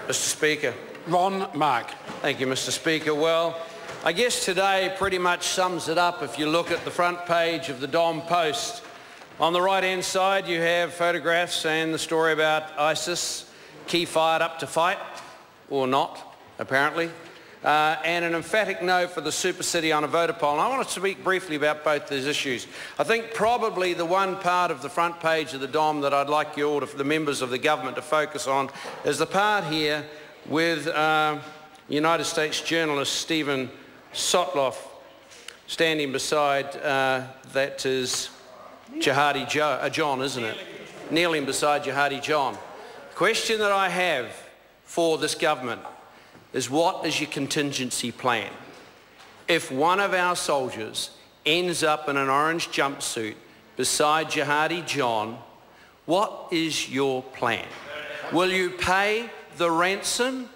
Mr. Speaker. Ron Mark. Thank you, Mr. Speaker. Well, I guess today pretty much sums it up if you look at the front page of the Dom Post. On the right-hand side, you have photographs and the story about ISIS, key fired up to fight, or not, apparently, and an emphatic no for the super city on a voter poll. And I want to speak briefly about both these issues. I think probably the one part of the front page of the Dom that I'd like you all, the members of the government, to focus on is the part here with United States journalist Stephen Sotloff standing beside, that is Jihadi John, isn't it? Kneeling beside Jihadi John. The question that I have for this government is, what is your contingency plan? If one of our soldiers ends up in an orange jumpsuit beside Jihadi John, what is your plan? Will you pay the ransom,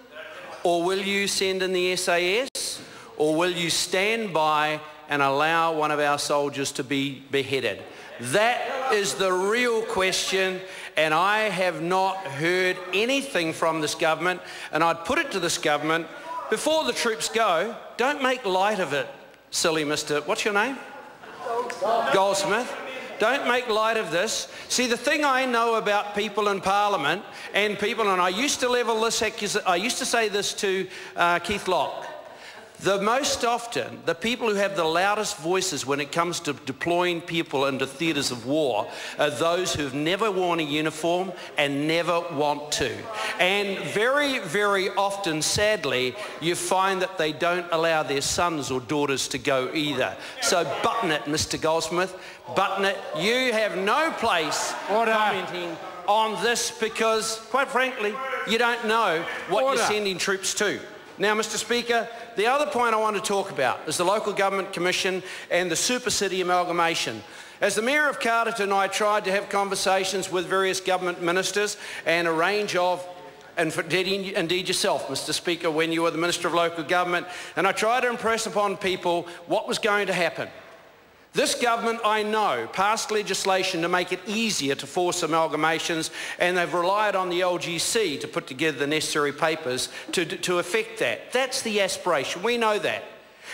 or will you send in the SAS, or will you stand by and allow one of our soldiers to be beheaded? That is the real question, and I have not heard anything from this government, and I'd put it to this government, before the troops go, don't make light of it, silly Mr. What's your name? Goldsmith. Don't make light of this. See, the thing I know about people in Parliament and I used to level this, I used to say this to Keith Locke. The most often, the people who have the loudest voices when it comes to deploying people into theatres of war are those who've never worn a uniform and never want to. And very, very often, sadly, you find that they don't allow their sons or daughters to go either. So button it, Mr. Goldsmith, button it. You have no place commenting on this because, quite frankly, you don't know what you're sending troops to. Now, Mr. Speaker, the other point I want to talk about is the Local Government Commission and the Super City amalgamation. As the Mayor of Carterton, I tried to have conversations with various government ministers and a range of, and indeed yourself, Mr. Speaker, when you were the Minister of Local Government, and I tried to impress upon people what was going to happen. This government, I know, passed legislation to make it easier to force amalgamations, and they've relied on the LGC to put together the necessary papers to effect that. That's the aspiration. We know that.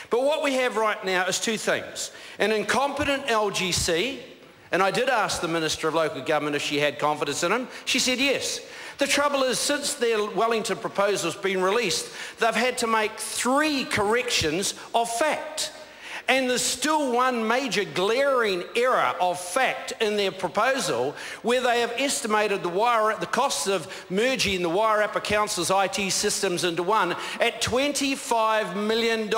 But what we have right now is two things. An incompetent LGC, and I did ask the Minister of Local Government if she had confidence in him. She said yes. The trouble is, since their Wellington proposal's been released, they've had to make 3 corrections of fact. And there's still one major glaring error of fact in their proposal, where they have estimated the costs of merging the Wairarapa Council's IT systems into one at $25 million.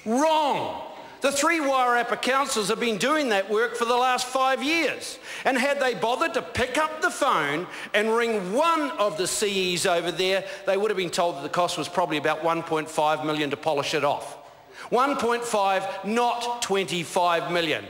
Wrong. The 3 Wairarapa councils have been doing that work for the last 5 years. And had they bothered to pick up the phone and ring one of the CEs over there, they would have been told that the cost was probably about $1.5 million to polish it off. 1.5, not 25 million.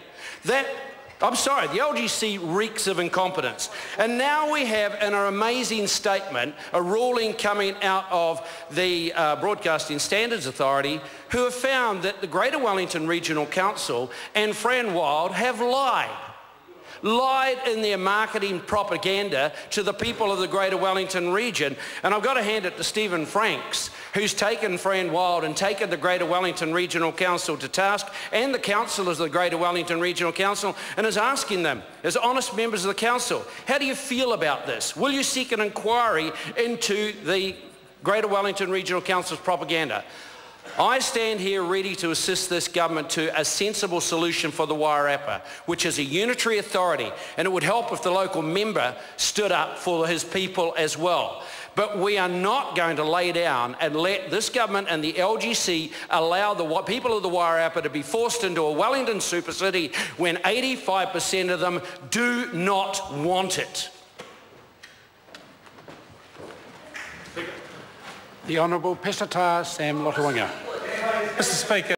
I'm sorry, the LGC reeks of incompetence. And now we have an amazing statement, a ruling coming out of the Broadcasting Standards Authority, who have found that the Greater Wellington Regional Council and Fran Wild have lied in their marketing propaganda to the people of the Greater Wellington region. And I've got to hand it to Stephen Franks, who's taken Fran Wild and taken the Greater Wellington Regional Council to task, and the councillors of the Greater Wellington Regional Council, and is asking them, as honest members of the council, how do you feel about this? Will you seek an inquiry into the Greater Wellington Regional Council's propaganda? I stand here ready to assist this government to a sensible solution for the Wairarapa, which is a unitary authority, and it would help if the local member stood up for his people as well. But we are not going to lay down and let this government and the LGC allow the people of the Wairarapa to be forced into a Wellington super city when 85% of them do not want it. The Honourable Pesata Sam Lotawinga. Mr. Speaker.